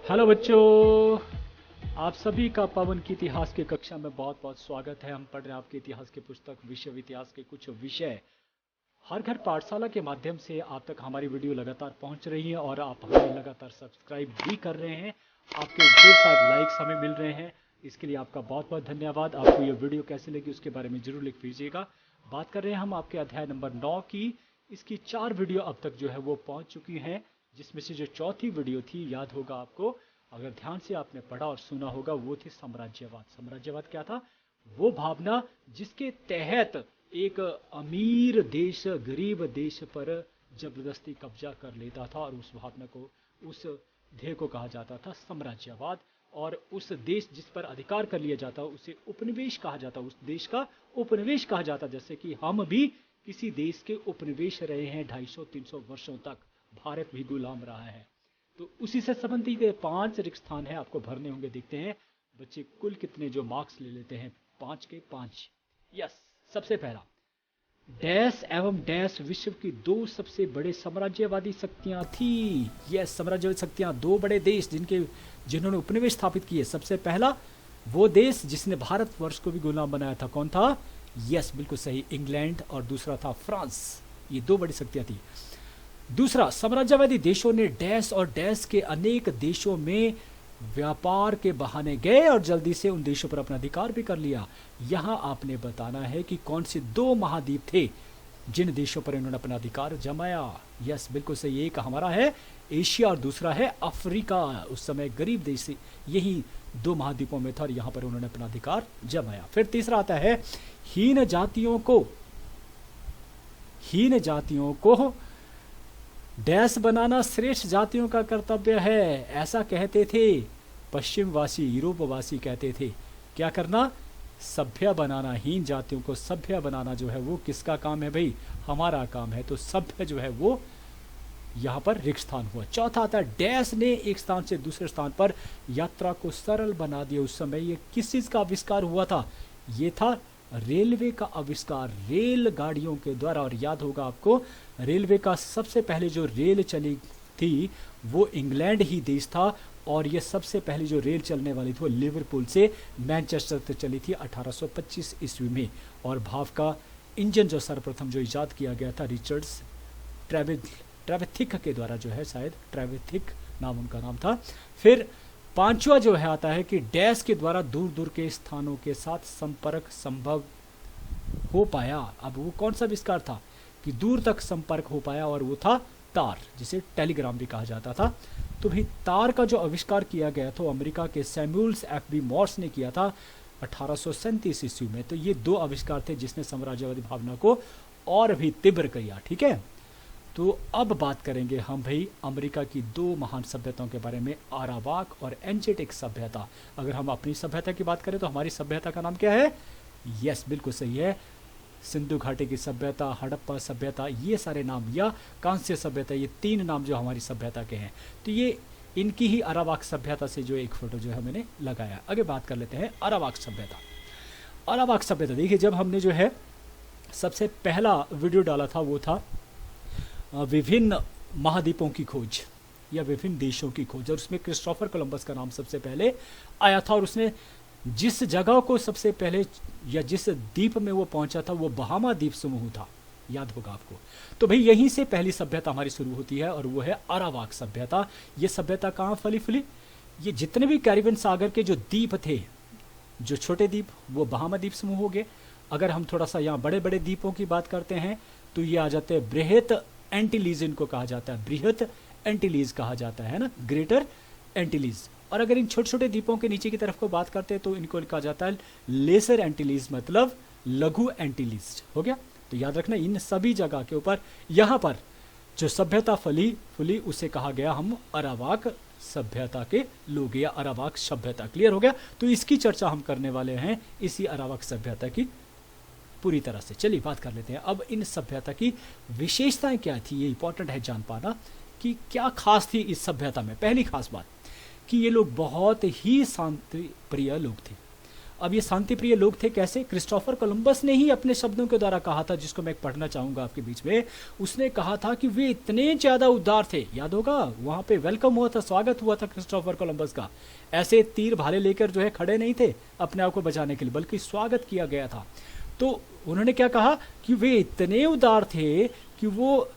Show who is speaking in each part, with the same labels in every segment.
Speaker 1: Hello बच्चों, आप सभी का पवन की इतिहास की कक्षा में बहुत बहुत स्वागत है। हम पढ़ रहे हैं आपके इतिहास की पुस्तक विश्व इतिहास के कुछ विषय। हर घर पाठशाला के माध्यम से आप तक हमारी वीडियो लगातार पहुंच रही है और आप हमें लगातार सब्सक्राइब भी कर रहे हैं। आपके ढेर सारे लाइक्स हमें मिल रहे हैं, इसके लिए आपका बहुत बहुत धन्यवाद। आपको ये वीडियो कैसे लगी उसके बारे में जरूर लिख दीजिएगा। बात कर रहे हैं हम आपके अध्याय नंबर 9 की। इसकी 4 वीडियो अब तक जो है वो पहुंच चुकी हैं, जिसमें से जो चौथी वीडियो थी, याद होगा आपको, अगर ध्यान से आपने पढ़ा और सुना होगा, वो थी साम्राज्यवाद। साम्राज्यवाद क्या था? वो भावना जिसके तहत एक अमीर देश गरीब देश पर जबरदस्ती कब्जा कर लेता था, और उस भावना को, उस ध्येय को कहा जाता था साम्राज्यवाद। और उस देश जिस पर अधिकार कर लिया जाता उसे उपनिवेश कहा जाता, उस देश का उपनिवेश कहा जाता। जैसे कि हम भी किसी देश के उपनिवेश रहे हैं 250-300 वर्षों तक, भारत भी गुलाम रहा है। तो उसी से संबंधित 5 रिक्त स्थान है, आपको भरने होंगे। देखते हैं बच्चे कुल कितने जो मार्क्स ले लेते हैं। 5 के 5। यस। सबसे पहला, डैश एवं डैश विश्व की 2 सबसे बड़े साम्राज्यवादी शक्तियां थी। यस, साम्राज्यवादी शक्तियां, 2 बड़े देश जिन्होंने उपनिवेश स्थापित किए। सबसे पहला वो देश जिसने भारतवर्ष को भी गुलाम बनाया था, कौन था? यस, बिल्कुल सही, इंग्लैंड। और दूसरा था फ्रांस। ये 2 बड़ी शक्तियां थी। दूसरा, साम्राज्यवादी देशों ने डैश और डैश के अनेक देशों में व्यापार के बहाने गए और जल्दी से उन देशों पर अपना अधिकार भी कर लिया। यहां आपने बताना है कि कौन से 2 महाद्वीप थे जिन देशों पर इन्होंने अपना अधिकार जमाया। यस, बिल्कुल सही, एक हमारा है एशिया और दूसरा है अफ्रीका। उस समय गरीब देश यही 2 महाद्वीपों में था और यहां पर उन्होंने अपना अधिकार जमाया। फिर तीसरा आता है, हीन जातियों को डैश बनाना श्रेष्ठ जातियों का कर्तव्य है, ऐसा कहते थे पश्चिमवासी, यूरोपवासी कहते थे। क्या करना? सभ्य बनाना। हीन जातियों को सभ्य बनाना जो है वो किसका काम है भाई? हमारा काम है। तो सभ्य जो है वो यहाँ पर रिक्त स्थान हुआ। चौथा आता है, डैश ने एक स्थान से दूसरे स्थान पर यात्रा को सरल बना दिया। उस समय ये किस चीज का आविष्कार हुआ था? ये था रेलवे का आविष्कार, रेलगाड़ियों के द्वारा। और याद होगा आपको, रेलवे का सबसे पहले जो रेल चली थी वो इंग्लैंड ही देश था। और ये सबसे पहले जो रेल चलने वाली थी वो लिवरपूल से मैनचेस्टर तक चली थी 1825 ईस्वी में। और भाप का इंजन जो सर्वप्रथम जो इजाद किया गया था रिचर्ड्स ट्रेवेथिक के द्वारा, जो है शायद ट्रेवेथिक नाम उनका नाम था। फिर 5वां जो है आता है कि डैश के द्वारा दूर दूर के स्थानों के साथ संपर्क संभव हो पाया। अब वो कौन सा आविष्कार था कि दूर तक संपर्क हो पाया? और वो था तार, जिसे टेलीग्राम भी कहा जाता था। तो भाई तार का जो आविष्कार किया गया था अमेरिका के सैमुअल्स एफ बी मॉर्स ने किया था 1837 ईस्वी में। तो ये 2 आविष्कार थे जिसने साम्राज्यवादी भावना को और भी तीव्र किया। ठीक है, तो अब बात करेंगे हम भाई अमेरिका की 2 महान सभ्यताओं के बारे में, आरावाक और एंजेटिक सभ्यता। अगर हम अपनी सभ्यता की बात करें तो हमारी सभ्यता का नाम क्या है? यस, बिल्कुल सही है, सिंधु घाटी की सभ्यता, हड़प्पा सभ्यता, ये सारे नाम, या कांस्य सभ्यता, ये 3 नाम जो हमारी सभ्यता के हैं। तो ये इनकी ही अरावाक सभ्यता से जो एक फोटो जो है मैंने लगाया। आगे बात कर लेते हैं अरावाक सभ्यता। अरावाक सभ्यता देखिए, जब हमने जो है सबसे पहला वीडियो डाला था वो था विभिन्न महाद्वीपों की खोज या विभिन्न देशों की खोज, और उसमें क्रिस्टोफर कोलंबस का नाम सबसे पहले आया था। और उसने जिस जगह को सबसे पहले या जिस द्वीप में वो पहुंचा था वो बहामा द्वीप समूह था, याद होगा आपको। तो भाई यहीं से पहली सभ्यता हमारी शुरू होती है और वो है अरावाक सभ्यता। ये सभ्यता कहाँ फली फूली? ये जितने भी कैरिबियन सागर के जो द्वीप थे, जो छोटे द्वीप, वो बहामा द्वीप समूह हो गए। अगर हम थोड़ा सा यहाँ बड़े बड़े द्वीपों की बात करते हैं तो ये आ जाते हैं बृहत एंटीलीज, इनको कहा जाता है बृहत एंटीलीज कहा जाता है ना, ग्रेटर एंटीलीज। और अगर इन छोटे छोटे द्वीपों के नीचे की तरफ को बात करते हैं तो इनको कहा जाता है लेसर एंटीलीज, मतलब लघु एंटीलीज। हो गया? तो याद रखना, इन सभी जगह के ऊपर यहाँ पर जो सभ्यता फली उसे कहा गया हम अरावाक सभ्यता के लोग या अरावाक सभ्यता। क्लियर हो गया? तो इसकी चर्चा हम करने वाले हैं, इसी अरावाक सभ्यता की पूरी तरह से। चलिए बात कर लेते हैं अब इन सभ्यता की विशेषताएं क्या थी। ये इंपॉर्टेंट है जान पाना कि क्या खास थी इस सभ्यता में। पहली खास बात कि ये लोग बहुत ही शांति प्रिय लोग थे। अब ये शांति प्रिय लोग थे कैसे? क्रिस्टोफर कोलंबस ने ही अपने शब्दों के द्वारा कहा था, जिसको मैं पढ़ना चाहूंगा आपके बीच में। उसने कहा था कि वे इतने ज्यादा उदार थे, याद होगा वहां पे वेलकम हुआ था, स्वागत हुआ था क्रिस्टोफर कोलंबस का। ऐसे तीर भाले लेकर जो है खड़े नहीं थे अपने आप को बचाने के लिए, बल्कि स्वागत किया गया था। तो उन्होंने क्या कहा कि वे इतने उदार थे कि वो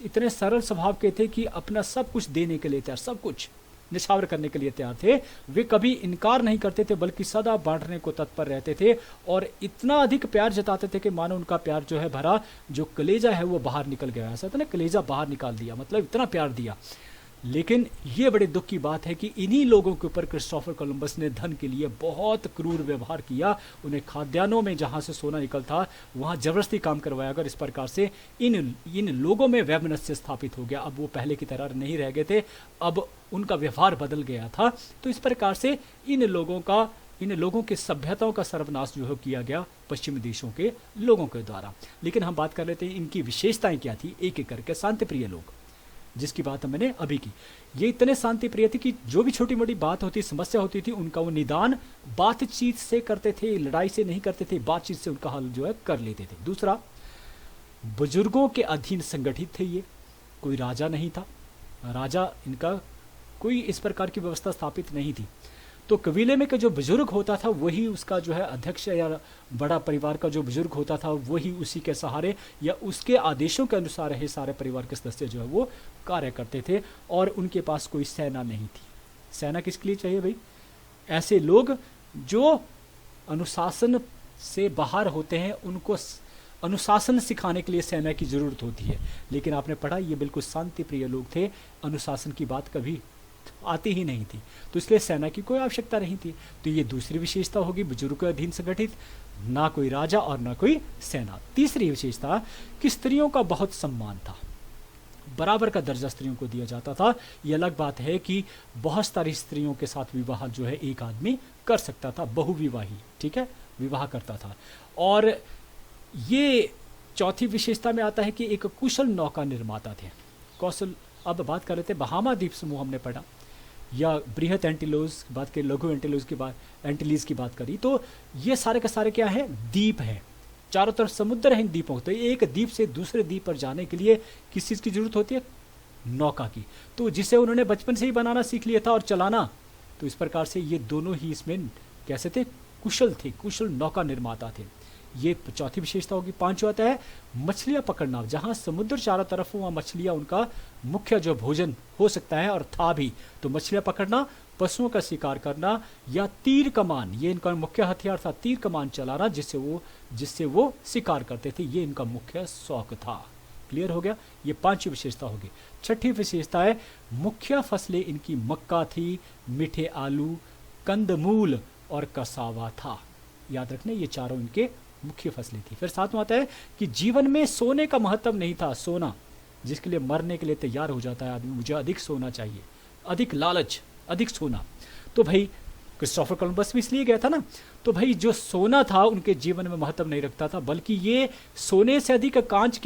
Speaker 1: इतने सरल स्वभाव के थे कि अपना सब कुछ देने के लिए तैयार, सब कुछ निछावर करने के लिए तैयार थे। वे कभी इनकार नहीं करते थे, बल्कि सदा बांटने को तत्पर रहते थे, और इतना अधिक प्यार जताते थे कि मानो उनका प्यार जो है भरा जो कलेजा है वो बाहर निकल गया। ऐसा था ना, कलेजा बाहर निकाल दिया, मतलब इतना प्यार दिया। लेकिन ये बड़े दुख की बात है कि इन्हीं लोगों के ऊपर क्रिस्टोफर कोलंबस ने धन के लिए बहुत क्रूर व्यवहार किया। उन्हें खाद्यान्नों में जहाँ से सोना निकलता वहाँ जबरदस्ती काम करवाया। अगर इस प्रकार से इन लोगों में वैमनस्य स्थापित हो गया। अब वो पहले की तरह नहीं रह गए थे, अब उनका व्यवहार बदल गया था। तो इस प्रकार से इन लोगों के सभ्यताओं का सर्वनाश जो है किया गया पश्चिमी देशों के लोगों के द्वारा। लेकिन हम बात कर लेते हैं इनकी विशेषताएं क्या थी, एक एक करके। शांति प्रिय लोग, जिसकी बात मैंने अभी की, ये इतने शांति प्रिय थे कि जो भी छोटी मोटी बात होती, समस्या होती थी, उनका वो निदान बातचीत से करते थे, लड़ाई से नहीं करते थे, बातचीत से उनका हल जो है कर लेते थे। दूसरा, बुजुर्गों के अधीन संगठित थे। ये कोई राजा नहीं था, राजा इनका कोई इस प्रकार की व्यवस्था स्थापित नहीं थी। तो कबीले में का जो बुजुर्ग होता था वही उसका जो है अध्यक्ष, या बड़ा परिवार का जो बुजुर्ग होता था वही उसी के सहारे या उसके आदेशों के अनुसार ही सारे परिवार के सदस्य जो है वो कार्य करते थे, और उनके पास कोई सेना नहीं थी। सेना किसके लिए चाहिए भाई? ऐसे लोग जो अनुशासन से बाहर होते हैं, उनको अनुशासन सिखाने के लिए सेना की जरूरत होती है। लेकिन आपने पढ़ा ये बिल्कुल शांति प्रिय लोग थे, अनुशासन की बात कभी आती ही नहीं थी, तो इसलिए सेना की कोई आवश्यकता नहीं थी। तो ये दूसरी विशेषता होगी, बुजुर्ग के अधीन संगठित, ना कोई राजा और ना कोई सेना। तीसरी विशेषता कि स्त्रियों का बहुत सम्मान था, बराबर का दर्जा स्त्रियों को दिया जाता था। यह अलग बात है कि बहुत सारी स्त्रियों के साथ विवाह जो है एक आदमी कर सकता था, बहुविवाही, ठीक है, विवाह करता था। और ये चौथी विशेषता में आता है कि एक कुशल नौका निर्माता थे। कौशल, अब बात कर रहे थे बहामा द्वीप समूह हमने पढ़ा, या बृहत एंटिलोज की बात करी, लघु एंटिलोज की बात, एंटिलीज की बात करी, तो ये सारे के सारे क्या है? द्वीप है, चारों तरफ समुद्र है इन द्वीपों। तो एक द्वीप से दूसरे द्वीप पर जाने के लिए किस चीज़ की जरूरत होती है? नौका की। तो जिसे उन्होंने बचपन से ही बनाना सीख लिया था और चलाना। तो इस प्रकार से ये दोनों ही इसमें कैसे थे? कुशल थे, कुशल नौका निर्माता थे। ये चौथी विशेषता होगी। पांचवा आता है मछलियां पकड़ना। जहां समुद्र चारों तरफ हो वहां मछलियां उनका मुख्य जो भोजन हो सकता है और था भी। तो मछलियां पकड़ना, पशुओं का शिकार करना, या तीर कमान, ये इनका मुख्य हथियार था, तीर कमान चलाना, जिससे वो शिकार करते थे। ये इनका मुख्य शौक था। क्लियर हो गया? ये पांचवी विशेषता होगी। छठी विशेषता है मुख्य फसलें इनकी मक्का थी, मीठे आलू, कंदमूल और कसावा था। याद रखना ये चारों इनके मुख्य फसलें थी। फिर साथ में आता है कि जीवन में सोने का महत्व नहीं था। सोना, जिसके लिए मरने के लिए तैयार हो जाता है आदमी, मुझे अधिक सोना चाहिए, अधिक लालच, अधिक सोना। तो भाई क्रिस्टोफर कोलंबस भी इसलिए गया था ना। तो भाई जो सोना था उनके जीवन में महत्व नहीं रखता था, बल्कि ये सोने से अधिक कांच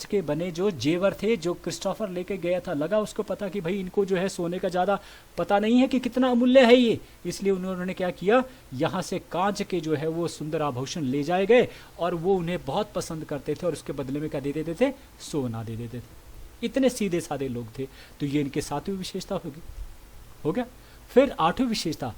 Speaker 1: के बने जो जेवर थे जो क्रिस्टोफर लेके गया था। लगा उसको पता कि भाई इनको जो है सोने का ज़्यादा पता नहीं है कि कितना अमूल्य है ये, इसलिए उन्होंने क्या किया, यहाँ से कांच के जो है वो सुंदर आभूषण ले जाए गए और वो उन्हें बहुत पसंद करते थे और उसके बदले में क्या दे देते थे? सोना दे देते थे। इतने सीधे साधे लोग थे। तो ये इनके सातवीं विशेषता होगी। हो गया। फिर आठवीं विशेषता,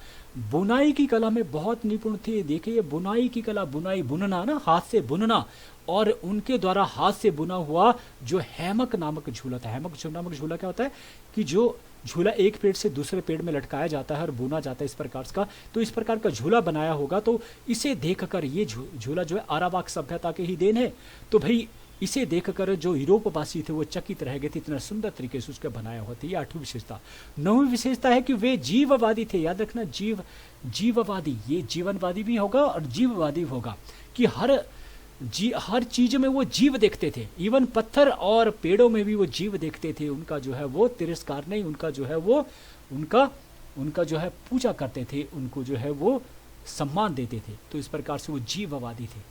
Speaker 1: बुनाई की कला में बहुत निपुण थे। देखिए ये बुनाई की कला, बुनाई, बुनना ना, हाथ से बुनना, और उनके द्वारा हाथ से बुना हुआ जो हैमक नामक झूला था। हैमक नामक झूला क्या होता है कि जो झूला एक पेड़ से दूसरे पेड़ में लटकाया जाता है और बुना जाता है इस प्रकार का। तो इस प्रकार का झूला बनाया होगा। तो इसे देखकर ये झूला जो है आरावाक सभ्यता के ही देन है। तो भाई इसे देखकर जो यूरोपवासी थे वो चकित रह गए थे, इतना सुंदर तरीके से उसका बनाया हुआ था। ये आठवीं विशेषता। नौवीं विशेषता है कि वे जीववादी थे। याद रखना, जीववादी, ये जीवनवादी भी होगा और जीववादी भी होगा कि हर चीज में वो जीव देखते थे। इवन पत्थर और पेड़ों में भी वो जीव देखते थे। उनका जो है वो तिरस्कार नहीं, उनका जो है वो उनका जो है पूजा करते थे, उनको जो है वो सम्मान देते थे। तो इस प्रकार से वो जीववादी थे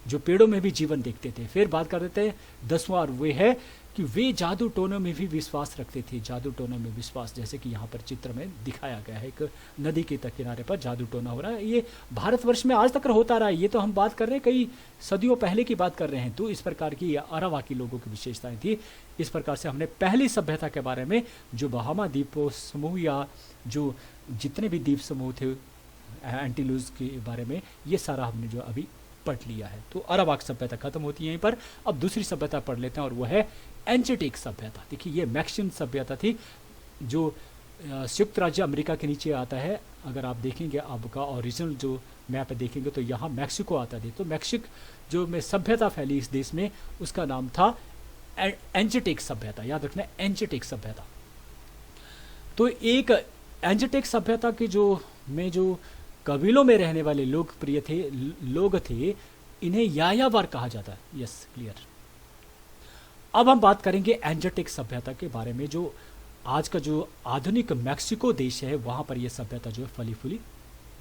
Speaker 1: जो पेड़ों में भी जीवन देखते थे। फिर बात कर देते हैं 10वां, और वे है कि वे जादू टोनों में भी विश्वास रखते थे। जादू टोनों में विश्वास, जैसे कि यहाँ पर चित्र में दिखाया गया है, एक नदी के किनारे पर जादू टोना हो रहा है। ये भारतवर्ष में आज तक होता रहा है। ये तो हम बात कर रहे हैं कई सदियों पहले की बात कर रहे हैं। तो इस प्रकार की अरावाकी लोगों की विशेषताएं थी। इस प्रकार से हमने पहली सभ्यता के बारे में, जो बहामा द्वीप समूह या जो जितने भी द्वीप समूह थे एंटीलूज के बारे में, ये सारा हमने जो अभी पढ़ लिया है। तो अरावाक सभ्यता खत्म होती है यहीं पर। अब दूसरी सभ्यता पढ़ लेते हैं और वो है एंजेटिक सभ्यता। देखिए ये मैक्सियन सभ्यता थी, जो संयुक्त राज्य अमेरिका के नीचे आता है। अगर आप देखेंगे आपका ओरिजिनल जो मैप देखेंगे तो यहाँ मैक्सिको आता है। तो मैक्सिक जो में सभ्यता फैली इस देश में, उसका नाम था एंजेटिक सभ्यता। याद रखना, एंजेटिक सभ्यता। तो एक एंजेटिक सभ्यता के जो कबीलों में रहने वाले लोग थे, इन्हें यायावर कहा जाता है। Yes, clear. अब हम बात करेंगे एंजेटिक सभ्यता के बारे में। जो आज का जो आधुनिक मैक्सिको देश है, वहां पर यह सभ्यता जो है फली फूली,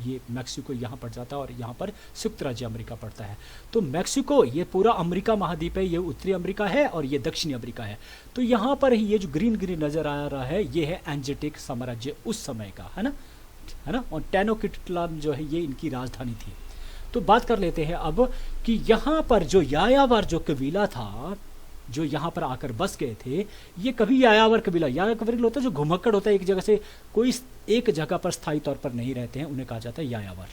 Speaker 1: ये मैक्सिको यहाँ पड़ जाता है और यहाँ पर संयुक्त राज्य अमेरिका पड़ता है। तो मैक्सिको ये पूरा अमेरिका महाद्वीप है, ये उत्तरी अमेरिका है और ये दक्षिणी अमेरिका है। तो यहाँ पर ये जो ग्रीन ग्रीन नजर आ रहा है, ये है एंजेटिक साम्राज्य उस समय का, है ना। और टेनोक्टिट्लान जो है ये इनकी राजधानी थी। तो बात कर लेते हैं अब कि यहाँ पर जो यायावर जो कबीला था, जो यहाँ पर आकर बस गए थे, ये कभी यायावर कबीला, यायावर कबीला होता है जो घुमक्कड़ होता है, एक जगह से कोई एक जगह पर स्थायी तौर पर नहीं रहते हैं, उन्हें कहा जाता है यायावर।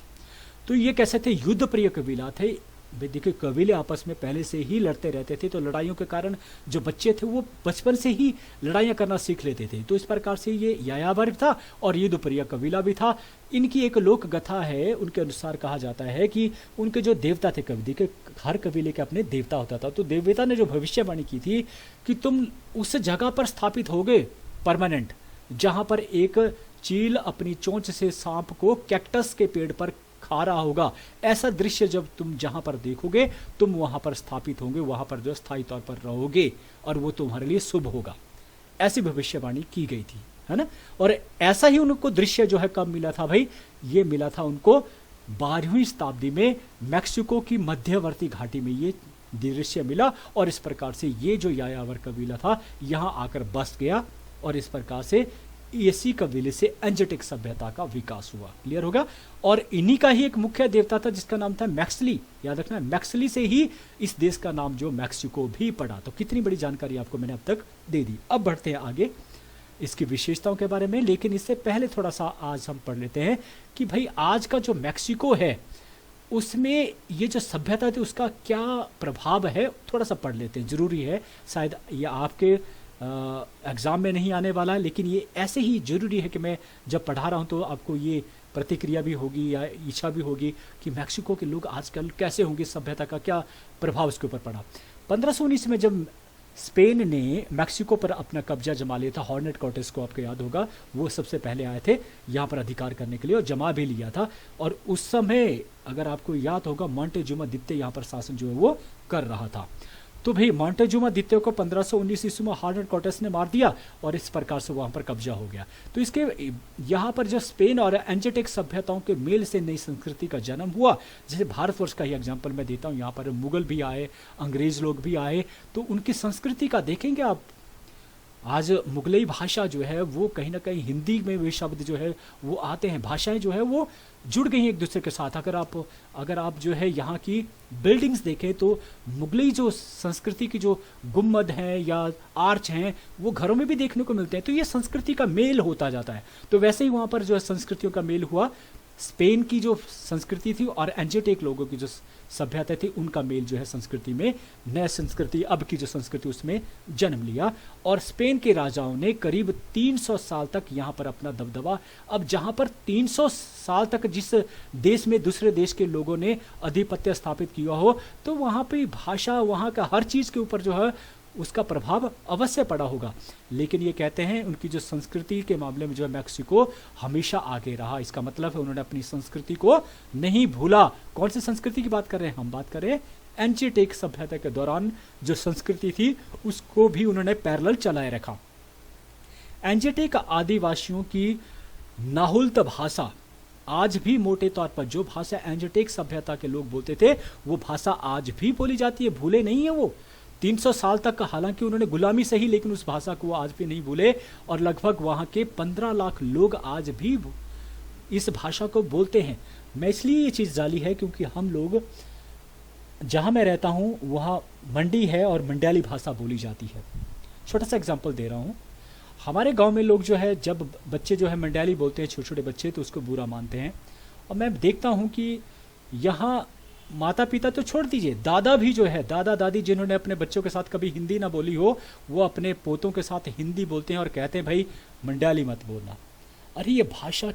Speaker 1: तो ये कैसे थे? युद्ध प्रिय कबीला थे। देखिए कबीले आपस में पहले से ही लड़ते रहते थे, तो लड़ाइयों के कारण जो बच्चे थे वो बचपन से ही लड़ाइयाँ करना सीख लेते थे। तो इस प्रकार से ये यायावर था और युद्ध प्रिय कबीला भी था। इनकी एक लोक कथा है, उनके अनुसार कहा जाता है कि उनके जो देवता थे, कबीले के हर कबीले के अपने देवता होता था। तो देवता ने जो भविष्यवाणी की थी कि तुम उस जगह पर स्थापित होगे परमानेंट, जहाँ पर एक चील अपनी चोंच से सांप को कैक्टस के पेड़ पर खा रहा होगा। ऐसा दृश्य जब तुम जहां पर देखोगे, तुम वहां पर स्थापित होंगे, वहां पर जो स्थायी तौर पर रहोगे और वो तुम्हारे लिए शुभ होगा। ऐसी भविष्यवाणी की गई थी, है ना। और ऐसा ही उनको दृश्य जो है कब मिला था भाई? ये मिला था उनको 12वीं शताब्दी में मैक्सिको की मध्यवर्ती घाटी में ये दृश्य मिला। और इस प्रकार से ये जो यायावर कबीला था यहाँ आकर बस गया और इस प्रकार से इसी कबीले से एंजेटिक सभ्यता का विकास हुआ। क्लियर होगा। और इन्हीं का ही एक मुख्य देवता था जिसका नाम था मैक्सली। याद रखना, मैक्सली से ही इस देश का नाम जो मैक्सिको भी पड़ा। तो कितनी बड़ी जानकारी आपको मैंने अब तक दे दी। अब बढ़ते हैं आगे इसकी विशेषताओं के बारे में, लेकिन इससे पहले थोड़ा सा आज हम पढ़ लेते हैं कि भाई आज का जो मैक्सिको है उसमें ये जो सभ्यता थी उसका क्या प्रभाव है, थोड़ा सा पढ़ लेते हैं। जरूरी है, शायद ये आपके एग्ज़ाम में नहीं आने वाला है, लेकिन ये ऐसे ही ज़रूरी है कि मैं जब पढ़ा रहा हूँ तो आपको ये प्रतिक्रिया भी होगी या इच्छा भी होगी कि मैक्सिको के लोग आजकल कैसे होंगे, सभ्यता का क्या प्रभाव उसके ऊपर पड़ा। 1519 में जब स्पेन ने मैक्सिको पर अपना कब्जा जमा लिया था, हॉर्नेट कॉर्टेस को आपको याद होगा, वो सबसे पहले आए थे यहाँ पर अधिकार करने के लिए और जमा भी लिया था। और उस समय अगर आपको याद होगा मोंटेजुमा द्वितीय यहाँ पर शासन जो है वो कर रहा था। तो भाई मोंटेजुमा द्वितीय को 1519 ईस्वी में हॉर्नेट कॉर्टेस ने मार दिया और इस प्रकार से वहाँ पर कब्जा हो गया। तो इसके यहाँ पर जो स्पेन और एंजेटिक सभ्यताओं के मेल से नई संस्कृति का जन्म हुआ। जैसे भारतवर्ष का ही एग्जाम्पल मैं देता हूँ, यहाँ पर मुगल भी आए, अंग्रेज लोग भी आए, तो उनकी संस्कृति का देखेंगे आप। आज मुगलई भाषा जो है वो कहीं ना कहीं हिंदी में भी शब्द जो है वो आते हैं, भाषाएं जो है वो जुड़ गई हैं एक दूसरे के साथ। अगर आप जो है यहाँ की बिल्डिंग्स देखें तो मुगलई जो संस्कृति की जो गुम्बद हैं या आर्च हैं वो घरों में भी देखने को मिलते हैं। तो ये संस्कृति का मेल होता जाता है। तो वैसे ही वहाँ पर जो है संस्कृतियों का मेल हुआ। स्पेन की जो संस्कृति थी और एंजेटिक लोगों की जो सभ्यता थी उनका मेल जो है संस्कृति में, नया संस्कृति अब की जो संस्कृति उसमें जन्म लिया। और स्पेन के राजाओं ने करीब 300 साल तक यहाँ पर अपना दबदबा, अब जहाँ पर 300 साल तक जिस देश में दूसरे देश के लोगों ने आधिपत्य स्थापित किया हो, तो वहाँ पे भाषा, वहाँ का हर चीज़ के ऊपर जो है उसका प्रभाव अवश्य पड़ा होगा। लेकिन ये कहते हैं उनकी जो संस्कृति के मामले में जो है मैक्सिको हमेशा आगे रहा। इसका मतलब है उन्होंने अपनी संस्कृति को नहीं भूला। कौन सी संस्कृति की बात कर रहे हैं? हम बात करें एंजेटिक सभ्यता के दौरान जो संस्कृति थी उसको भी उन्होंने पैरेलल चलाए रखा। एंजेटिक आदिवासियों की नाहुल्त भाषा आज भी मोटे तौर पर जो भाषा एंजेटिक सभ्यता के लोग बोलते थे वो भाषा आज भी बोली जाती है, भूले नहीं है वो। 300 साल तक, हालांकि उन्होंने गुलामी सही, लेकिन उस भाषा को वो आज भी नहीं भूले। और लगभग वहाँ के 15 लाख लोग आज भी इस भाषा को बोलते हैं। मैं इसलिए ये चीज़ डाली है क्योंकि हम लोग, जहाँ मैं रहता हूँ वहाँ मंडी है और मंडयाली भाषा बोली जाती है। छोटा सा एग्जांपल दे रहा हूँ। हमारे गांव में लोग जो है, जब बच्चे जो है मंडयाली बोलते हैं, छोटे छोटे बच्चे, तो उसको बुरा मानते हैं। और मैं देखता हूँ कि यहाँ माता पिता तो छोड़ दीजिए, दादा भी जो है, दादा दादी जिन्होंने अपने बच्चों के साथ कभी हिंदी ना बोली हो, वो अपने पोतों के साथ हिंदी बोलते हैं और कहते हैं भाई मंडयाली मत बोलना। अरे ये भाषा,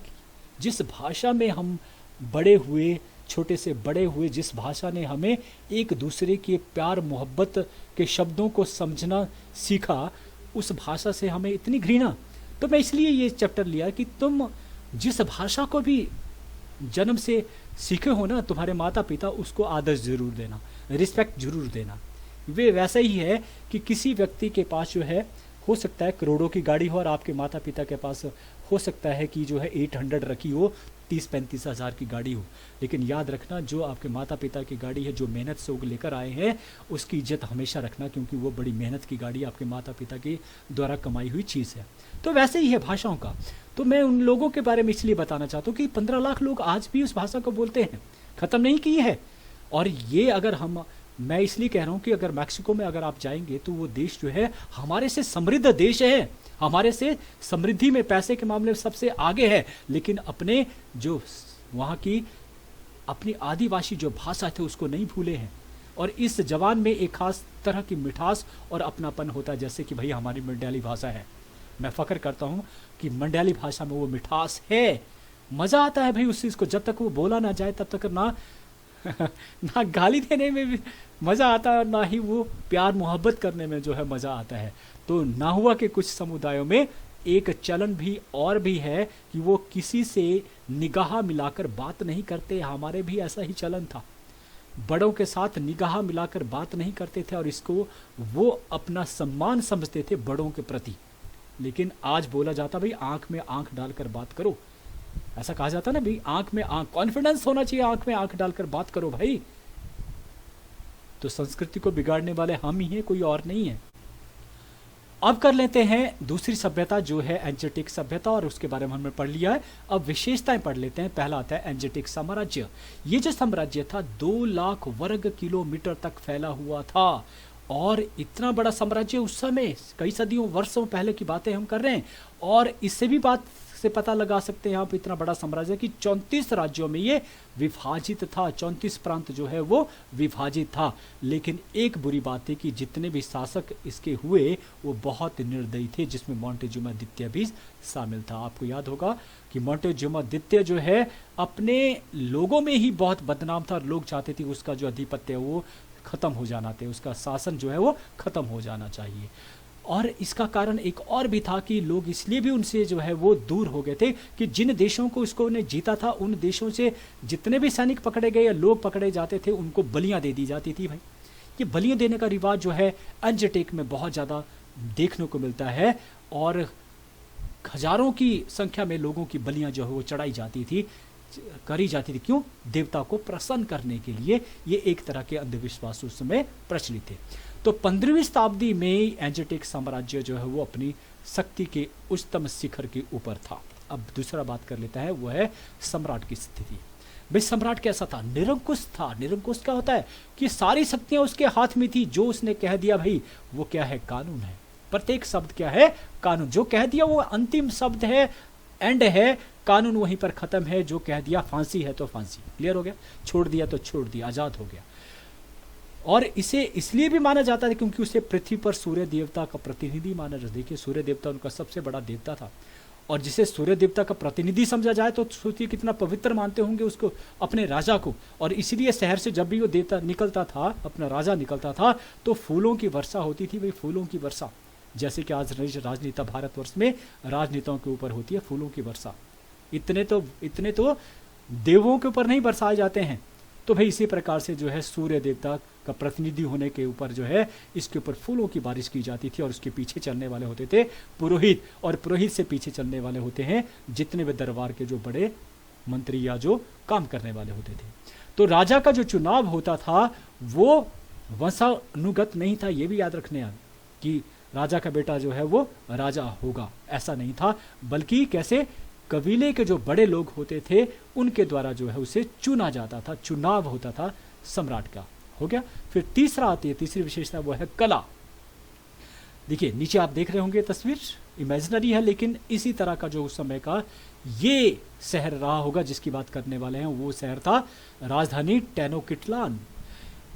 Speaker 1: जिस भाषा में हम बड़े हुए, छोटे से बड़े हुए, जिस भाषा ने हमें एक दूसरे के प्यार मोहब्बत के शब्दों को समझना सीखा, उस भाषा से हमें इतनी घृणा। तो मैं इसलिए ये चैप्टर लिया कि तुम जिस भाषा को भी जन्म से सीखे हो ना, तुम्हारे माता पिता, उसको आदर जरूर देना, रिस्पेक्ट जरूर देना। वे वैसा ही है कि किसी व्यक्ति के पास जो है, हो सकता है करोड़ों की गाड़ी हो, और आपके माता पिता के पास हो सकता है कि जो है 800 रखी हो, 30-35 हज़ार की गाड़ी हो। लेकिन याद रखना, जो आपके माता पिता की गाड़ी है, जो मेहनत से वो लेकर आए हैं, उसकी इज्जत हमेशा रखना, क्योंकि वो बड़ी मेहनत की गाड़ी आपके माता पिता के द्वारा कमाई हुई चीज़ है। तो वैसे ही है भाषाओं का। तो मैं उन लोगों के बारे में इसलिए बताना चाहता हूँ कि 15 लाख लोग आज भी उस भाषा को बोलते हैं, ख़त्म नहीं की है। और ये अगर मैं इसलिए कह रहा हूँ कि अगर मैक्सिको में अगर आप जाएंगे तो वो देश जो है हमारे से समृद्ध देश है, हमारे से समृद्धि में, पैसे के मामले में सबसे आगे है, लेकिन अपने जो वहाँ की अपनी आदिवासी जो भाषा थे उसको नहीं भूले हैं। और इस जवान में एक खास तरह की मिठास और अपनापन होता है, जैसे कि भाई हमारी मंडयाली भाषा है। मैं फ़ख्र करता हूँ कि मंडयाली भाषा में वो मिठास है, मज़ा आता है भाई उस चीज़ को। जब तक वो बोला ना जाए तब तक ना ना गाली देने में भी मज़ा आता है, ना ही वो प्यार मोहब्बत करने में जो है मज़ा आता है। तो नाहुआ के कुछ समुदायों में एक चलन भी और भी है कि वो किसी से निगाह मिलाकर बात नहीं करते। हमारे भी ऐसा ही चलन था, बड़ों के साथ निगाह मिलाकर बात नहीं करते थे, और इसको वो अपना सम्मान समझते थे बड़ों के प्रति। लेकिन आज बोला जाता भाई आंख में आंख डालकर बात करो, ऐसा कहा जाता ना भाई, आंख में आंख, कॉन्फिडेंस होना चाहिए, आंख में आंख डालकर बात करो भाई। तो संस्कृति को बिगाड़ने वाले हम ही हैं, कोई और नहीं है। अब कर लेते हैं दूसरी सभ्यता जो है एंजेटिक सभ्यता, और उसके बारे में हमने पढ़ लिया है। अब विशेषताएं पढ़ लेते हैं। पहला आता है एंजेटिक साम्राज्य। ये जो साम्राज्य था 2 लाख वर्ग किलोमीटर तक फैला हुआ था, और इतना बड़ा साम्राज्य उस समय, कई सदियों वर्षों पहले की बातें हम कर रहे हैं। और इससे भी बात से पता लगा सकते हैं आप, इतना बड़ा साम्राज्य कि 34 राज्यों में ये विभाजित था, 34 प्रांत जो है वो विभाजित था। लेकिन एक बुरी बात है कि जितने भी शासक इसके हुए वो बहुत निर्दयी थे, जिसमें मोंटेजुमा द्वितीय भी शामिल था। आपको याद होगा कि मोंटेजुमा द्वितीय जो है अपने लोगों में ही बहुत बदनाम था, और लोग चाहते थे उसका जो अधिपत्य वो खत्म हो जाना चाहिए, उसका शासन जो है वो खत्म हो जाना चाहिए। और इसका कारण एक और भी था कि लोग इसलिए भी उनसे जो है वो दूर हो गए थे कि जिन देशों को उसको उन्हें जीता था, उन देशों से जितने भी सैनिक पकड़े गए या लोग पकड़े जाते थे, उनको बलियां दे दी जाती थी। भाई ये बलियां देने का रिवाज जो है एंजेटेक में बहुत ज़्यादा देखने को मिलता है, और हजारों की संख्या में लोगों की बलियां जो है वो चढ़ाई जाती थी, करी जाती थी। क्यों? देवता को प्रसन्न करने के लिए। ये एक तरह के अंधविश्वास उस समय प्रचलित थे। तो 15वीं शताब्दी में एंजेटिक साम्राज्य जो है वो अपनी शक्ति के उच्चतम शिखर के ऊपर था। अब दूसरा बात कर लेता है, वो है सम्राट की स्थिति। भाई सम्राट कैसा था? निरंकुश था। निरंकुश क्या होता है कि सारी शक्तियां उसके हाथ में थी, जो उसने कह दिया भाई वो क्या है? कानून है। प्रत्येक शब्द क्या है? कानून। जो कह दिया वो अंतिम शब्द है, एंड है, कानून वहीं पर खत्म है। जो कह दिया फांसी है तो फांसी, क्लियर हो गया, छोड़ दिया तो छोड़ दिया, आजाद हो गया। और इसे इसलिए भी माना जाता है क्योंकि उसे पृथ्वी पर सूर्य देवता का प्रतिनिधि माना जाता है। देखिए सूर्य देवता उनका सबसे बड़ा देवता था, और जिसे सूर्य देवता का प्रतिनिधि समझा जाए तो सोचिए कितना पवित्र मानते होंगे उसको, अपने राजा को। और इसीलिए शहर से जब भी वो देवता निकलता था, अपना राजा निकलता था, तो फूलों की वर्षा होती थी। भाई फूलों की वर्षा, जैसे कि आज राजनेता भारतवर्ष में राजनेताओं के ऊपर होती है फूलों की वर्षा। इतने तो देवों के ऊपर नहीं बरसाए जाते हैं। तो भाई इसी प्रकार से जो है सूर्य देवता का प्रतिनिधि होने के ऊपर जो है इसके ऊपर फूलों की बारिश की जाती थी, और उसके पीछे चलने वाले होते थे पुरोहित, और पुरोहित से पीछे चलने वाले होते हैं जितने भी दरबार के जो बड़े मंत्री या जो काम करने वाले होते थे। तो राजा का जो चुनाव होता था वो वंशानुगत नहीं था, ये भी याद रखने कि राजा का बेटा जो है वो राजा होगा, ऐसा नहीं था, बल्कि कैसे कबीले के जो बड़े लोग होते थे उनके द्वारा जो है उसे चुना जाता था, चुनाव होता था सम्राट का। हो गया। फिर तीसरा आती है, तीसरी विशेषता वो है कला। देखिए नीचे आप देख रहे होंगे तस्वीर, इमेजिनरी है लेकिन इसी तरह का जो उस समय का ये शहर रहा होगा जिसकी बात करने वाले हैं, वो शहर था राजधानी टेनोक्टिलान।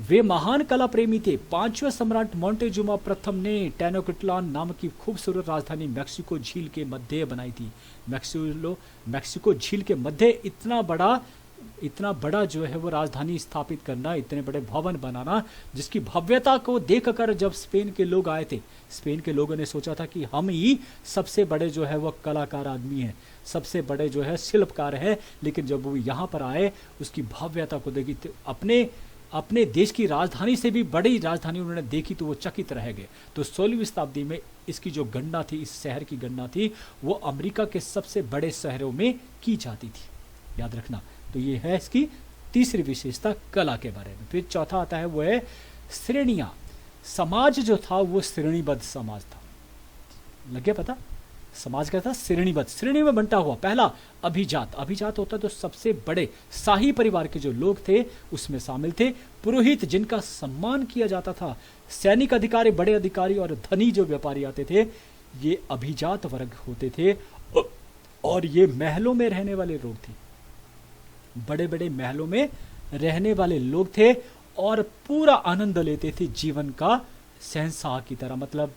Speaker 1: वे महान कला प्रेमी थे। 5वें सम्राट मोंटेजुमा प्रथम ने टेनोक्टिलान नाम की खूबसूरत राजधानी मैक्सिको झील के मध्य बनाई थी। मैक्सिको झील के मध्य इतना बड़ा जो है वो राजधानी स्थापित करना, इतने बड़े भवन बनाना, जिसकी भव्यता को देखकर जब स्पेन के लोग आए थे, स्पेन के लोगों ने सोचा था कि हम ही सबसे बड़े जो है वो कलाकार आदमी हैं, सबसे बड़े जो है शिल्पकार है। लेकिन जब वो यहाँ पर आए, उसकी भव्यता को देखी, अपने देश की राजधानी से भी बड़ी राजधानी उन्होंने देखी तो वो चकित रह गए। तो 16वीं शताब्दी में इसकी जो गणना थी, इस शहर की गणना थी, वो अमेरिका के सबसे बड़े शहरों में की जाती थी, याद रखना। तो ये है इसकी तीसरी विशेषता कला के बारे में। फिर चौथा आता है वो है श्रेणियां। समाज जो था वो श्रेणीबद्ध समाज था, लगे पता, समाज का था श्रेणीबद्ध, श्रेणी में बंटा हुआ। पहला अभिजात, अभिजात होता तो सबसे बड़े शाही परिवार के जो लोग थे उसमें शामिल थे। पुरोहित जिनका सम्मान किया जाता था, सैनिक अधिकारी, बड़े अधिकारी और धनी जो व्यापारी आते थे, ये अभिजात वर्ग होते थे। और ये महलों में रहने वाले लोग थे, बड़े बड़े महलों में रहने वाले लोग थे और पूरा आनंद लेते थे जीवन का शहंशाह की तरह, मतलब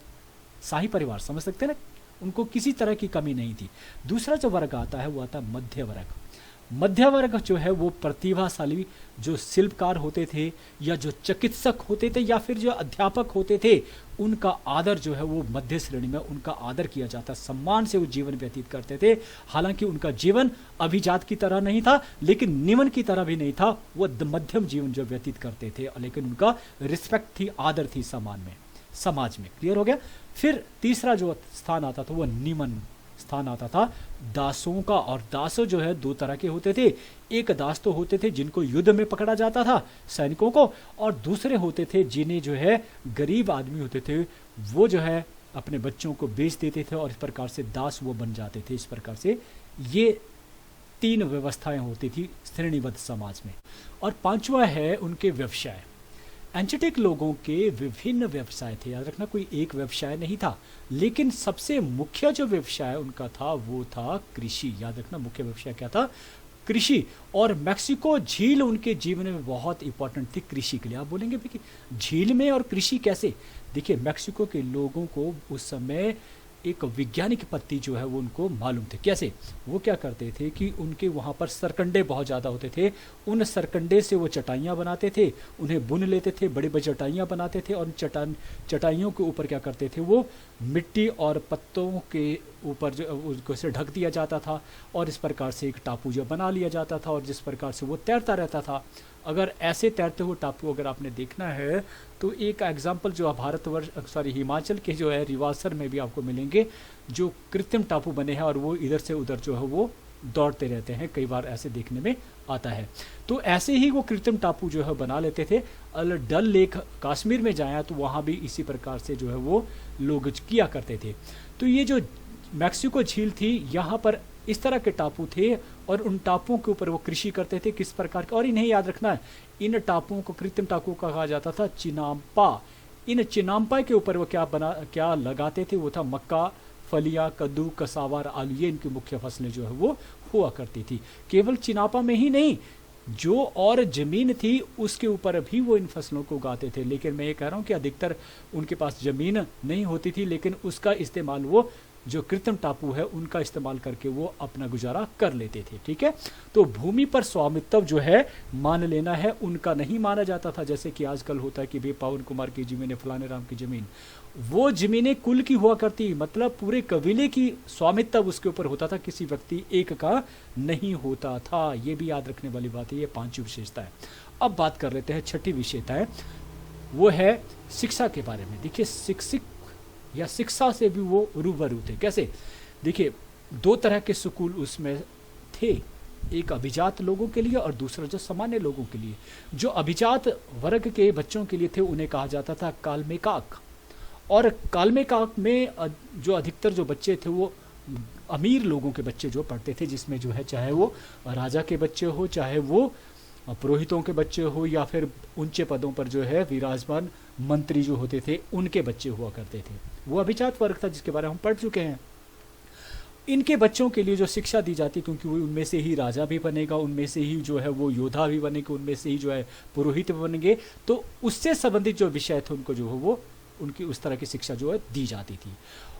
Speaker 1: शाही परिवार, समझ सकते हैं ना, उनको किसी तरह की कमी नहीं थी। दूसरा जो वर्ग आता है वो आता है मध्य वर्ग। मध्य वर्ग जो है वो प्रतिभाशाली जो शिल्पकार होते थे या जो चिकित्सक होते थे या फिर जो अध्यापक होते थे, उनका आदर जो है वो मध्य श्रेणी में उनका आदर किया जाता, सम्मान से वो जीवन व्यतीत करते थे। हालांकि उनका जीवन अभिजात की तरह नहीं था लेकिन निम्न की तरह भी नहीं था, वो मध्यम जीवन जो व्यतीत करते थे, लेकिन उनका रिस्पेक्ट थी, आदर थी सम्मान में, समाज में। क्लियर हो गया। फिर तीसरा जो स्थान आता था वो निम्न स्थान आता था दासों का। और दास जो है दो तरह के होते थे, एक दास तो होते थे जिनको युद्ध में पकड़ा जाता था सैनिकों को, और दूसरे होते थे जिन्हें जो है गरीब आदमी होते थे, वो जो है अपने बच्चों को बेच देते थे और इस प्रकार से दास वो बन जाते थे। इस प्रकार से ये तीन व्यवस्थाएं होती थी श्रेणीबद्ध समाज में। और पांचवा है उनके व्यवसाय। एंशियटिक लोगों के विभिन्न व्यवसाय थे, याद रखना कोई एक व्यवसाय नहीं था, लेकिन सबसे मुख्य जो व्यवसाय उनका था वो था कृषि। याद रखना मुख्य व्यवसाय क्या था, कृषि। और मैक्सिको झील उनके जीवन में बहुत इंपॉर्टेंट थी कृषि के लिए। आप बोलेंगे कि झील में और कृषि कैसे, देखिए मैक्सिको के लोगों को उस समय एक वैज्ञानिक पद्धति जो है वो उनको मालूम थे। कैसे, वो क्या करते थे कि उनके वहाँ पर सरकंडे बहुत ज़्यादा होते थे, उन सरकंडे से वो चटाइयाँ बनाते थे, उन्हें बुन लेते थे, बड़ी बड़ी चटाइयाँ बनाते थे, और चटाइयों के ऊपर क्या करते थे, वो मिट्टी और पत्तों के ऊपर जो उसको से ढक दिया जाता था, और इस प्रकार से एक टापू जो बना लिया जाता था, और जिस प्रकार से वो तैरता रहता था। अगर ऐसे तैरते हुए टापू अगर आपने देखना है तो एक एग्जाम्पल जो हिमाचल के जो है रिवासर में भी आपको मिलेंगे, जो कृत्रिम टापू बने हैं और वो इधर से उधर जो है वो दौड़ते रहते हैं, कई बार ऐसे देखने में आता है। तो ऐसे ही वो कृत्रिम टापू जो है बना लेते थे। डल लेक कश्मीर में जाया तो वहाँ भी इसी प्रकार से जो है वो लोग किया करते थे। तो ये जो मैक्सिको झील थी, यहाँ पर इस तरह के टापू थे और उन टापुओं के ऊपर वो कृषि करते थे किस प्रकार के। और इन्हें याद रखना है, इन टापुओं को कृत्रिम टापू का कहा जाता था चिनाम्पा। इन चिनाम्पा के ऊपर वो क्या लगाते थे, वो था मक्का, फलियां, कद्दू, कसावा, आलू, ये इनकी मुख्य फसलें जो है वो हुआ करती थी। केवल चिनापा में ही नहीं, जो और जमीन थी उसके ऊपर भी वो इन फसलों को उगाते थे। लेकिन मैं ये कह रहा हूँ कि अधिकतर उनके पास जमीन नहीं होती थी, लेकिन उसका इस्तेमाल वो जो कृत्रिम टापू है उनका इस्तेमाल करके वो अपना गुजारा कर लेते थे। ठीक है, तो भूमि पर स्वामित्व जो है मान लेना है, उनका नहीं माना जाता था जैसे कि आजकल होता है कि भाई पवन कुमार की जमीन है, फलाने राम की जमीन। वो जमीनें कुल की हुआ करती, मतलब पूरे कबीले की स्वामित्व उसके ऊपर होता था, किसी व्यक्ति एक का नहीं होता था। ये भी याद रखने वाली बात है। ये पांचवी विशेषता है। अब बात कर लेते हैं छठी विशेषता है, वो है शिक्षा के बारे में। देखिए शिक्षक या शिक्षा से भी वो रूबरू थे। कैसे, देखिए दो तरह के स्कूल उसमें थे, एक अभिजात लोगों के लिए और दूसरा जो सामान्य लोगों के लिए। जो अभिजात वर्ग के बच्चों के लिए थे उन्हें कहा जाता था कालमेकाक, और कालमेकाक में जो अधिकतर जो बच्चे थे वो अमीर लोगों के बच्चे जो पढ़ते थे, जिसमें जो है चाहे वो राजा के बच्चे हो, चाहे वो पुरोहितों के बच्चे हो, या फिर ऊंचे पदों पर जो है विराजमान मंत्री जो होते थे उनके बच्चे हुआ करते थे। वो अभिजात वर्ग था जिसके बारे में हम पढ़ चुके हैं। इनके बच्चों के लिए जो शिक्षा दी जाती, क्योंकि वो उनमें से ही राजा भी बनेगा, उनमें से ही जो है वो योद्धा भी बनेगा, उनमें से ही जो है पुरोहित भी बनेंगे, तो उससे संबंधित जो विषय थे उनको जो है वो उनकी उस तरह की शिक्षा जो है दी जाती थी।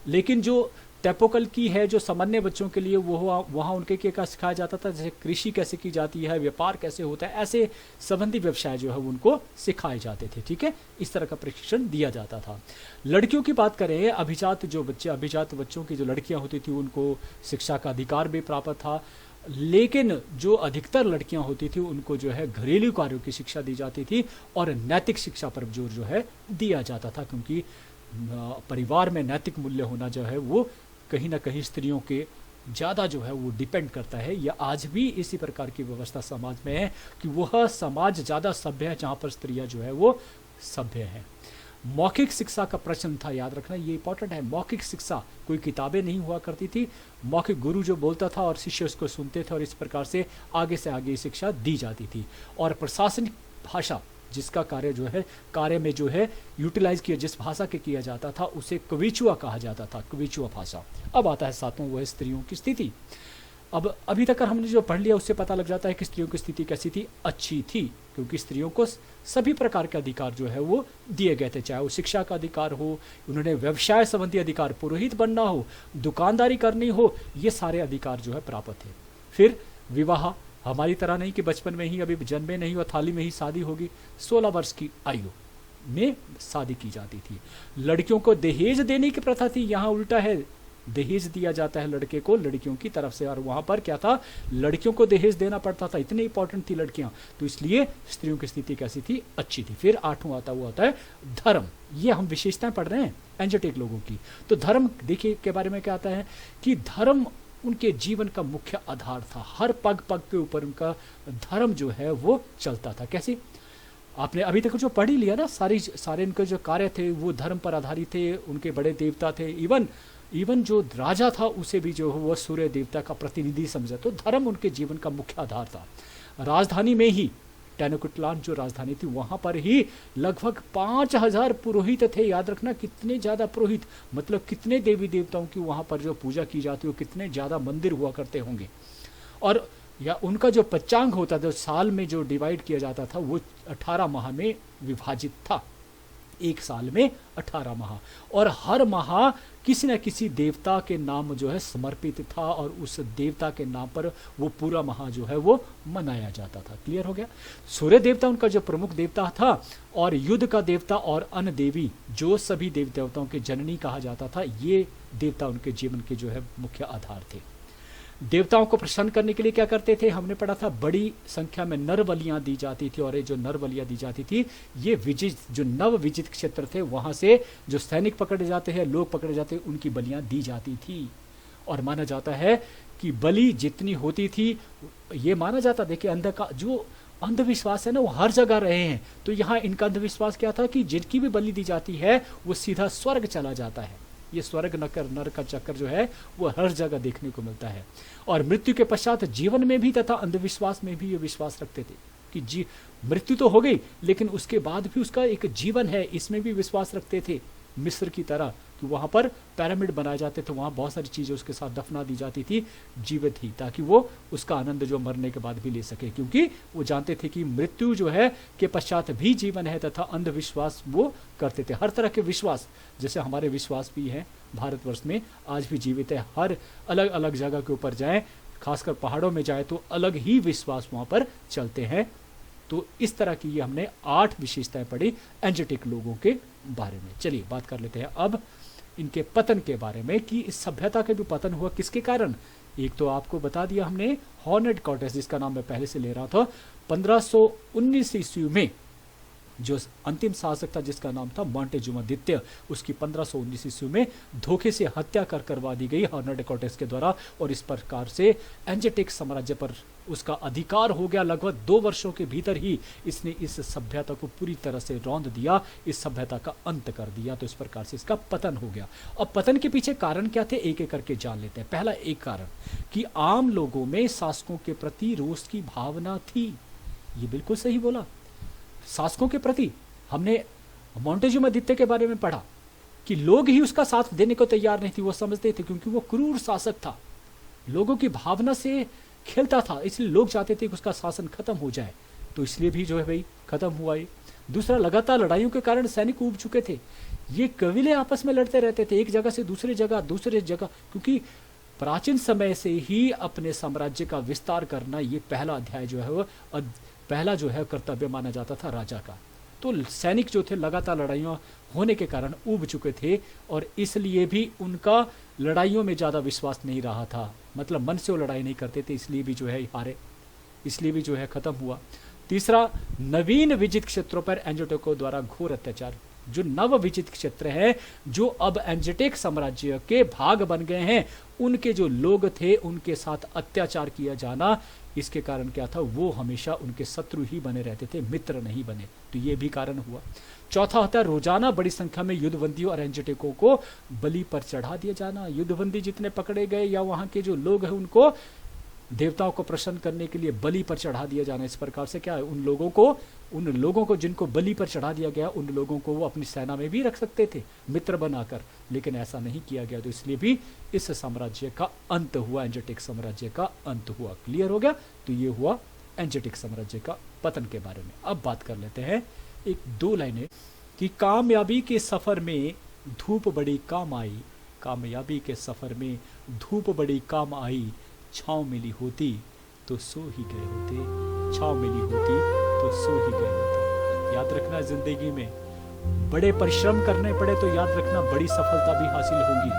Speaker 1: लेकिन जो टेपोकल की है जो सामान्य बच्चों के लिए, वो वहाँ उनके क्या सिखाया जाता था, जैसे कृषि कैसे की जाती है, व्यापार कैसे होता है, ऐसे संबंधी व्यवसाय जो है उनको सिखाए जाते थे। ठीक है, इस तरह का प्रशिक्षण दिया जाता था। लड़कियों की बात करें, अभिजात बच्चों की जो लड़कियां होती थी उनको शिक्षा का अधिकार भी प्राप्त था, लेकिन जो अधिकतर लड़कियां होती थी उनको जो है घरेलू कार्यों की शिक्षा दी जाती थी और नैतिक शिक्षा पर जोर जो है दिया जाता था, क्योंकि परिवार में नैतिक मूल्य होना जो है वो कहीं ना कहीं स्त्रियों के ज़्यादा जो है वो डिपेंड करता है, या आज भी इसी प्रकार की व्यवस्था समाज में है कि वह समाज ज़्यादा सभ्य है जहाँ पर स्त्रियाँ जो है वो सभ्य हैं। मौखिक शिक्षा का प्रश्न था, याद रखना ये इंपॉर्टेंट है। मौखिक शिक्षा, कोई किताबें नहीं हुआ करती थी, मौखिक गुरु जो बोलता था और शिष्य उसको सुनते थे और इस प्रकार से आगे शिक्षा दी जाती थी। और प्रशासनिक भाषा, जिसका कार्य जो है कार्य में जो है यूटिलाइज किया, जिस भाषा के किया जाता था उसे क्विचुआ कहा जाता था, क्विचुआ भाषा। अब आता है सातवां, वो है स्त्रियों की स्थिति। अब अभी तक हमने जो पढ़ लिया उससे पता लग जाता है कि स्त्रियों की स्थिति कैसी थी, अच्छी थी, क्योंकि स्त्रियों को सभी प्रकार के अधिकार जो है वो दिए गए थे, चाहे वो शिक्षा का अधिकार हो, उन्होंने व्यवसाय संबंधी अधिकार, पुरोहित बनना हो, दुकानदारी करनी हो, ये सारे अधिकार जो है प्राप्त थे। फिर विवाह, हमारी तरह नहीं कि बचपन में ही, अभी जन्मे नहीं और थाली में ही शादी होगी, 16 वर्ष की आयु में शादी की जाती थी। लड़कियों को दहेज देने की प्रथा थी, यहाँ उल्टा है, दहेज दिया जाता है लड़के को लड़कियों की तरफ से, और वहाँ पर क्या था, लड़कियों को दहेज देना पड़ता था, इतनी इंपॉर्टेंट थी लड़कियाँ, तो इसलिए स्त्रियों की स्थिति कैसी थी, अच्छी थी। फिर आठवां आता हुआ होता है धर्म। ये हम विशेषताएं पढ़ रहे हैं एंजेटिक लोगों की, तो धर्म देखिए के बारे में क्या आता है कि धर्म उनके जीवन का मुख्य आधार था। हर पग पग के ऊपर उनका धर्म जो है वो चलता था। कैसे, आपने अभी तक जो पढ़ ही लिया ना, सारे इनके जो कार्य थे वो धर्म पर आधारित थे, उनके बड़े देवता थे, इवन जो राजा था उसे भी जो है वो सूर्य देवता का प्रतिनिधि समझा, तो धर्म उनके जीवन का मुख्य आधार था। राजधानी में ही, टेनोकुटलान जो राजधानी थी, वहां पर ही लगभग 5000 पुरोहित थे। याद रखना, कितने ज्यादा पुरोहित, मतलब कितने देवी देवताओं की वहां पर जो पूजा की जाती हो, कितने ज्यादा मंदिर हुआ करते होंगे। और या उनका जो पंचांग होता था, साल में जो डिवाइड किया जाता था, वो 18 माह में विभाजित था, एक साल में 18 माह, और हर माह किसी न किसी देवता के नाम जो है समर्पित था, और उस देवता के नाम पर वो पूरा माह जो है वो मनाया जाता था। क्लियर हो गया। सूर्य देवता उनका जो प्रमुख देवता था, और युद्ध का देवता और अन्य देवी, जो सभी देवी देवताओं के जननी कहा जाता था, ये देवता उनके जीवन के जो है मुख्य आधार थे। देवताओं को प्रसन्न करने के लिए क्या करते थे, हमने पढ़ा था, बड़ी संख्या में नर बलियां दी जाती थी, और ये जो नर बलियां दी जाती थी, ये विजित, जो नव विजित क्षेत्र थे, वहां से जो सैनिक पकड़े जाते हैं, लोग पकड़े जाते हैं, उनकी बलियां दी जाती थी। और माना जाता है कि बलि जितनी होती थी, ये माना जाता, देखिए जो अंधविश्वास है ना, वो हर जगह रहे हैं, तो यहाँ इनका अंधविश्वास क्या था कि जिनकी भी बलि दी जाती है वो सीधा स्वर्ग चला जाता है। ये स्वर्ग नर का चक्कर जो है वो हर जगह देखने को मिलता है। और मृत्यु के पश्चात जीवन में भी तथा अंधविश्वास में भी ये विश्वास रखते थे कि मृत्यु तो हो गई, लेकिन उसके बाद भी उसका एक जीवन है, इसमें भी विश्वास रखते थे। मिस्र की तरह कि वहां पर पिरामिड बनाए जाते थे, वहां बहुत सारी चीजें उसके साथ दफना दी जाती थी जीवित ही, ताकि वो उसका आनंद जो मरने के बाद भी ले सके, क्योंकि वो जानते थे कि मृत्यु जो है के पश्चात भी जीवन है, तथा अंधविश्वास वो करते थे। हर तरह के विश्वास, जैसे हमारे विश्वास भी हैं भारतवर्ष में आज भी जीवित है, हर अलग अलग जगह के ऊपर जाएं, खासकर पहाड़ों में जाए तो अलग ही विश्वास वहां पर चलते हैं। तो इस तरह की ये हमने 8 विशेषताएं पढ़ी एंजेटिक लोगों के बारे में। चलिए बात कर लेते हैं अब इनके पतन के बारे में, कि इस सभ्यता का भी पतन हुआ किसके कारण। एक तो आपको बता दिया हमने, हॉर्नेड कॉर्टेस, जिसका नाम मैं पहले से ले रहा था, 1519 ईस्वी में जो अंतिम शासक था जिसका नाम था मॉन्टेजुमा द्वितीय, उसकी 1519 ईस्वी में धोखे से हत्या करवा दी गई हर्नाडो कॉर्टेस के द्वारा, और इस प्रकार से एंजेटिक साम्राज्य पर उसका अधिकार हो गया। लगभग 2 वर्षों के भीतर ही इसने इस सभ्यता को पूरी तरह से रौंद दिया, इस सभ्यता का अंत कर दिया। तो इस प्रकार से इसका पतन हो गया। अब पतन के पीछे कारण क्या थे, एक एक करके जान लेते हैं। पहला एक कारण कि आम लोगों में शासकों के प्रति रोष की भावना थी। ये बिल्कुल सही बोला, शासकों के प्रति। हमने मॉन्टेजुमा द्वितीय के बारे में पढ़ा कि लोग ही उसका साथ देने को तैयार नहीं थे। वो समझते थे क्योंकि वो क्रूर शासक था, लोगों की भावना से खेलता था, इसलिए लोग चाहते थे कि उसका शासन खत्म हो जाए। तो इसलिए भी जो है भाई खत्म हुआ ये। दूसरा, लगातार लड़ाइयों के कारण सैनिक ऊब चुके थे। ये कबीले आपस में लड़ते रहते थे, एक जगह से दूसरी जगह, क्योंकि प्राचीन समय से ही अपने साम्राज्य का विस्तार करना ये पहला अध्याय जो है वो पहला जो है कर्तव्य माना जाता था राजा का। तो सैनिक जो थे लगातार लड़ाइयाँ होने के कारण ऊब चुके थे, और इसलिए भी उनका लड़ाइयों में ज़्यादा विश्वास नहीं रहा था, मतलब मन से वो लड़ाई नहीं करते थे, इसलिए भी जो है हारे, इसलिए भी जो है खत्म हुआ। तीसरा, नवीन विजित क्षेत्रों पर एंजेटिकों द्वारा घोर अत्याचार। जो नव विजित क्षेत्र है, जो अब एंजेटिक साम्राज्य के भाग बन गए हैं, उनके जो लोग थे उनके साथ अत्याचार किया जाना, इसके कारण क्या था, वो हमेशा उनके शत्रु ही बने रहते थे, मित्र नहीं बने। तो ये भी कारण हुआ। चौथा होता है रोजाना बड़ी संख्या में युद्धबंदियों और एंजेटिकों को बलि पर चढ़ा दिया जाना। युद्धबंदी जितने पकड़े गए या वहां के जो लोग हैं उनको देवताओं को प्रसन्न करने के लिए बलि पर चढ़ा दिया जाना। इस प्रकार से क्या है, उन लोगों को जिनको बलि पर चढ़ा दिया गया, उन लोगों को वो अपनी सेना में भी रख सकते थे मित्र बनाकर, लेकिन ऐसा नहीं किया गया। तो इसलिए भी इस साम्राज्य का अंत हुआ, एंजेटिक साम्राज्य का अंत हुआ। क्लियर हो गया। तो ये हुआ एंजेटिक साम्राज्य का पतन के बारे में। अब बात कर लेते हैं 1-2 लाइनें कि कामयाबी के सफर में धूप बड़ी काम आई, कामयाबी के सफर में धूप बड़ी काम आई, छाँव मिली होती तो सो ही गए होते, छाँव मिली होती तो सो ही गए होते। याद रखना, जिंदगी में बड़े परिश्रम करने पड़े तो याद रखना बड़ी सफलता भी हासिल होगी।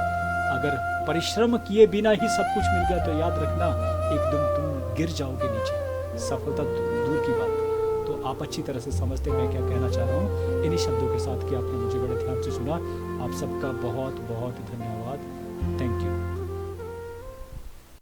Speaker 1: अगर परिश्रम किए बिना ही सब कुछ मिल गया तो याद रखना एकदम तुम गिर जाओगे नीचे, सफलता दूर की बात। तो आप अच्छी तरह से समझते मैं क्या कहना चाह रहा हूँ इन्हीं शब्दों के साथ कि आपने मुझे बड़े ध्यान से सुना। आप सबका बहुत बहुत धन्यवाद। Thank you.